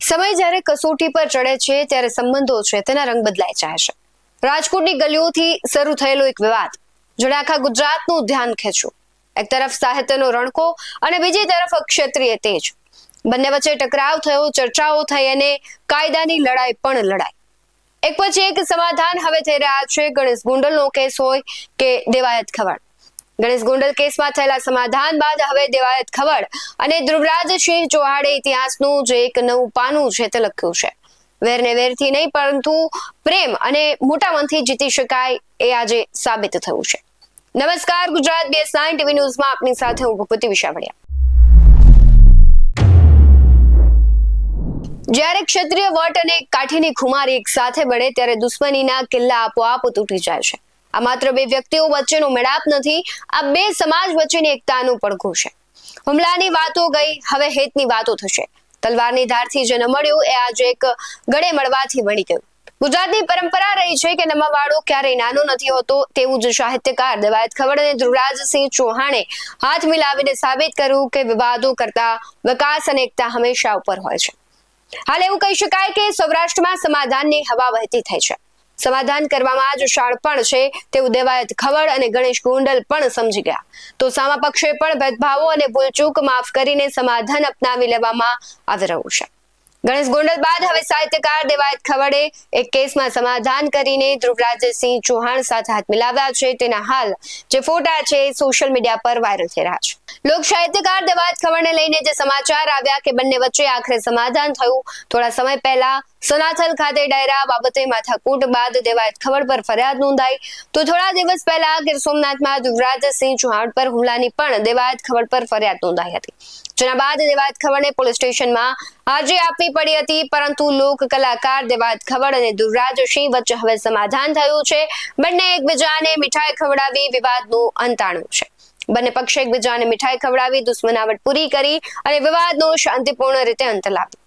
સમય જ્યારે કસોટી પર ચડે છે ત્યારે સંબંધો છે તેના રંગ બદલાઈ જાય છે. રાજકોટની ગલીઓથી શરૂ થયેલો એક વિવાદ જેણે આખા ગુજરાતનું ધ્યાન ખેંચ્યું. એક તરફ સાહિત્યનો રણકો અને બીજી તરફ ક્ષત્રિય તેજ. બંને વચ્ચે ટકરાવ થયો, ચર્ચાઓ થઈ અને કાયદાની લડાઈ પણ લડાઈ. એક પછી એક સમાધાન હવે થઈ રહ્યા છે. ગણેશ ગોંડલનો કેસ હોય કે દેવાયત ખવડ. ગણેશ ગોંડલ કેસમાં થયેલા સમાધાન બાદ હવે દેવાયત ખવડ અને ધ્રુવરાજસિંહ ચૌહાણે ઇતિહાસનું જે એક નવું પાનું છે તે લખ્યું છે. વેરને વેરથી નહીં પરંતુ પ્રેમ અને મોટા મનથી જીતી શકાય એ આજે સાબિત થયું છે. નમસ્કાર, ગુજરાત BS9 TV ન્યૂઝમાં આપની સાથે હું ભૂપતિ વિશાવડિયા. જ્યારે ક્ષત્રિય વટ અને કાઠીની ખુમારી એક સાથે બળે ત્યારે દુશ્મનીના કિલ્લા આપોઆપ તૂટી જાય છે. આ માત્ર બે વ્યક્તિઓ વચ્ચેનો મેળાપ નથી, આ બે સમાજ વચ્ચેની એકતાનું પડઘું છે. હુમલાની વાતો ગઈ, હવે હેતની વાતો થશે. તલવારની ધારથી જે ન મળ્યું એ આજે એક ગળે મળવાથી મળી ગયું. ગુજરાતની પરંપરા રહી છે કે નમાવાળો ક્યારેય નાનો નથી હોતો. તેવું જ સાહિત્યકાર દેવાયત ખવડ અને ધ્રુવરાજસિંહ ચૌહાણે હાથ મિલાવીને સાબિત કર્યું કે વિવાદો કરતા વિકાસ અને એકતા હંમેશા ઉપર હોય છે. હાલ એવું કહી શકાય કે સૌરાષ્ટ્રમાં સમાધાનની હવા વહેતી થઈ છે. સમાધાન કરવામાં જ શાણપણ છે તેવું દેવાયત ખવડ અને ગણેશ ગોંડલ પણ સમજી ગયા. તો સામા પક્ષે પણ ભેદભાવો અને ભૂલચૂક માફ કરીને સમાધાન અપનાવી લેવામાં આવી રહ્યું છે. ગણેશ ગોંડલ બાદ હવે સાહિત્યકાર દેવાયત ખવડે એક કેસમાં સમાધાન કરીને ધ્રુવરાજસિંહ ચૌહાણ સાથે હાથ મિલાવ્યા છે. તેના હાલ જે ફોટા છે સોશિયલ મીડિયા પર વાયરલ થઈ રહ્યા છે. લોક સાહિત્યકાર દેવાયત ખવડને લઈને જે સમાચાર આવ્યા કે બંને વચ્ચે આખરે સમાધાન થયું. થોડા સમય પહેલા સનાથલ ખાતે ડાયરા બાબતે માથાકૂટ બાદ દેવાયત ખવડ પર ફરિયાદ નોંધાઈ. તો થોડા દિવસ પહેલા ગીર સોમનાથમાં ધ્રુવરાજસિંહ ચૌહાણ પર હુમલાની પણ દેવાયત ખવડ પર ફરિયાદ નોંધાઈ હતી. જેના બાદ દેવાયત ખવડને પોલીસ સ્ટેશનમાં હાજરી આપવી પડી હતી. પરંતુ લોક કલાકાર દેવાયત ખવડ અને ધ્રુવરાજસિંહ વચ્ચે હવે સમાધાન થયું છે. બંને એકબીજાને મીઠાઈ ખવડાવી વિવાદનું અંત આણ્યું છે. બંને પક્ષે એકબીજાને મીઠાઈ ખવડાવી દુશ્મનાવટ પૂરી કરી અને વિવાદનો શાંતિપૂર્ણ રીતે અંત લાવ્યો.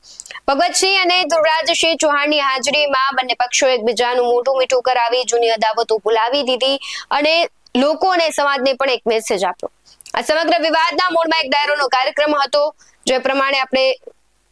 ભગવતસિંહ અને ધ્રુવરાજસિંહ ચૌહાણની હાજરીમાં બંને પક્ષો એકબીજાનું મોઢું મીઠું કરાવી જૂની અદાવતો ભૂલાવી દીધી અને લોકો અને સમાજને પણ એક મેસેજ આપ્યો. આ સમગ્ર વિવાદના મૂળમાં એક ડાયરોનો કાર્યક્રમ હતો. જે પ્રમાણે આપણે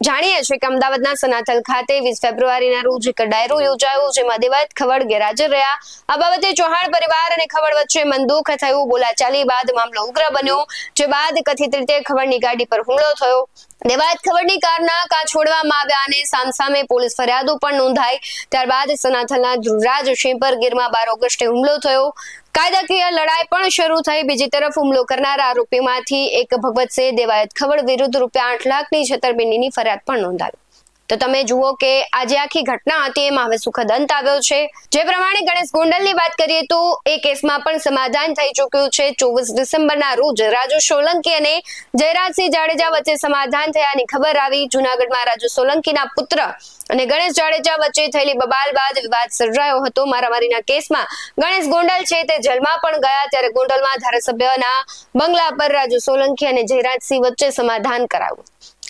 જાણીએ છીએ કે અમદાવાદના સનાથલ ખાતે 20 ફેબ્રુઆરીના રોજ એક ડાયરો યોજાયો જેમાં દેવાયત ખવડ ગેરહાજર રહ્યા. આ બાબતે ચૌહાણ પરિવાર અને ખવડ વચ્ચે મનદુખ થયું. બોલાચાલી બાદ મામલો ઉગ્ર બન્યો. જે બાદ કથિત રીતે ખવડની ગાડી પર હુમલો થયો. દેવાયત ખવડની કારના કાચ છોડવામાં આવ્યા અને સામસામે પોલીસ ફરિયાદો પણ નોંધાઈ. ત્યારબાદ સનાથલના ધ્રુવરાજસિંહ પર ગીરમાં 12 ઓગસ્ટે હુમલો થયો. કાયદાકીય લડાઈ પણ શરૂ થઈ. બીજી તરફ હુમલો કરનારા આરોપીમાંથી એક ભગવતસિંહ દેવાયત ખવડ વિરુદ્ધ ₹8 લાખની છેતરપિંડીની ફરિયાદ પણ નોંધાવી. તો તમે જુઓ કે આજે આખી ઘટના હતી એમાં હવે સુખદ અંત આવ્યો છે. જે પ્રમાણે ગણેશ ગોંડલની વાત કરીએ તો એ કેસમાં પણ સમાધાન થઈ ચૂક્યું છે. 24 ડિસેમ્બરના રોજ રાજુ સોલંકી અને જયરાજસિંહ જાડેજા વચ્ચે સમાધાન થયાની ખબર આવી. જૂનાગઢમાં રાજુ સોલંકીના પુત્ર અને ગણેશ જાડેજા વચ્ચે થયેલી બબાલ બાદ વિવાદ સર્જાયો હતો. મારામારીના કેસમાં ગણેશ ગોંડલ છે તે જેલમાં પણ ગયા. ત્યારે ગોંડલમાં ધારાસભ્યના બંગલા પર રાજુ સોલંકી અને જયરાજસિંહ વચ્ચે સમાધાન કરાયું.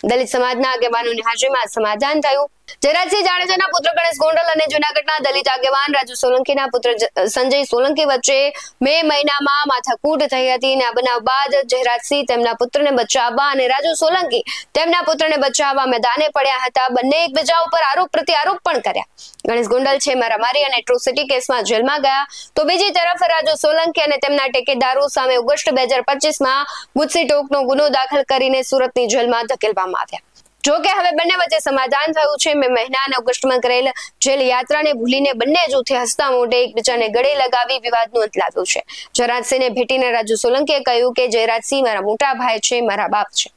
દલિત સમાજના આગેવાનોની હાજરીમાં સમાધાન થયું. જયરાજસિંહ જાડેજાના પુત્ર ગણેશ ગોંડલ અને જૂનાગઢના દલિત આગેવાન રાજુ સોલંકીના પુત્ર સંજય સોલંકી વચ્ચે મે મહિનામાં માથાકૂટ થઈ હતી. અને આ બનાવ બાદ જયરાજસિંહ તેમના પુત્રને બચાવવા અને રાજુ સોલંકી તેમના પુત્રને બચાવવા મેદાને પડ્યા હતા. બંને એકબીજા ઉપર આરોપ પ્રત્યારોપ પણ કર્યા. ગણેશ ગોંડલ છે મારામારી અને એટ્રોસિટી કેસમાં જેલમાં ગયા. તો બીજી તરફ રાજુ સોલંકી અને તેમના ટેકેદારો સામે ઓગસ્ટ 2025માં ગુજસી ટોકનો ગુનો દાખલ કરીને સુરતની જેલમાં ધકેલવામાં આવ્યા. જો કે હવે બંને વચ્ચે સમાધાન થયું છે. મે મહિના અને ઓગસ્ટમાં કરેલ જેલ યાત્રાને ભૂલીને બંને જૂથે હસતા મોઢે એકબીજાને ગળે લગાવી વિવાદનું અંત લાવ્યું છે. જયરાજસિંહને ભેટીને રાજુ સોલંકીએ કહ્યું કે જયરાજસિંહ મારા મોટા ભાઈ છે, મારા બાપ છે.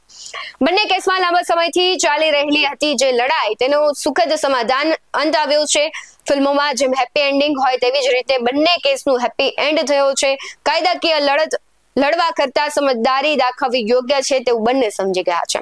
બંને કેસમાં લાંબા સમયથી ચાલી રહેલી હતી જે લડાઈ તેનો સુખદ સમાધાન અંત આવ્યો છે. ફિલ્મોમાં જેમ હેપી એન્ડિંગ હોય તેવી જ રીતે બંને કેસનું હેપી એન્ડ થયો છે. કાયદાકીય લડત લડવા કરતા સમજદારી દાખવવી યોગ્ય છે તેવું બંને સમજી ગયા છે.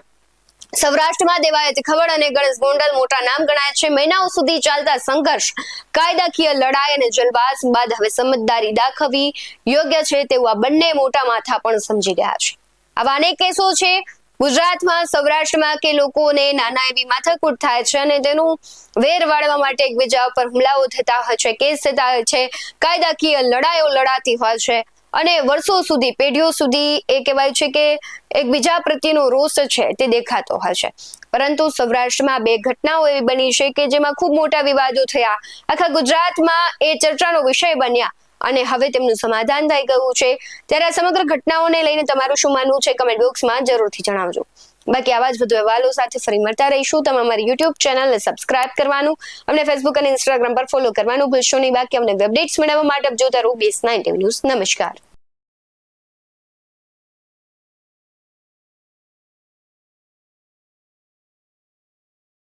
સૌરાષ્ટ્રમાં દેવાયત ખવડ અને ગણેશ ગોંડલ મોટા નામ ગણાય છે. મહિનાઓ સુધી ચાલતા સંઘર્ષ, કાયદાકીય લડાઈ અને જલવાસ બાદ હવે સમજદારી દાખવવી યોગ્ય છે તેવું આ બંને મોટા માથા પણ સમજી ગયા છે. આવા અનેક કેસો છે ગુજરાતમાં, સૌરાષ્ટ્રમાં કે લોકોને નાના એવી માથાકૂટ થાય છે અને તેનું વેર વાળવા માટે એકબીજા પર હુમલાઓ થતા હોય છે, કેસ થતા હોય છે, કાયદાકીય લડાઈઓ લડાતી હોય છે. અને વર્ષો સુધી પેઢીઓ સુધી એ કહેવાય છે કે એકબીજા પ્રત્યેનો રોષ છે તે દેખાતો હશે. પરંતુ સૌરાષ્ટ્રમાં 2 ઘટનાઓ એવી બની છે કે જેમાં ખૂબ મોટા વિવાદો થયા, આખા ગુજરાતમાં એ ચર્ચાનો વિષય બન્યા અને હવે તેમનું સમાધાન થઈ ગયું છે. ત્યારે આ સમગ્ર ઘટનાઓને લઈને તમારું શું માનવું છે કમેન્ટ બોક્સમાં જરૂરથી જણાવજો. બાકી આવા જ વધુ અહેવાલો સાથે ફરી મળતા રહીશું. તમે અમારી યુટ્યુબ ચેનલને સબસ્ક્રાઇબ કરવાનું, અમને ફેસબુક અને ઇન્સ્ટાગ્રામ પર ફોલો કરવાનું ભૂલશો નહીં. બાકી અમને અપડેટ્સ મેળવવા માટે જોતા રહો BS9 ન્યૂઝ. નમસ્કાર.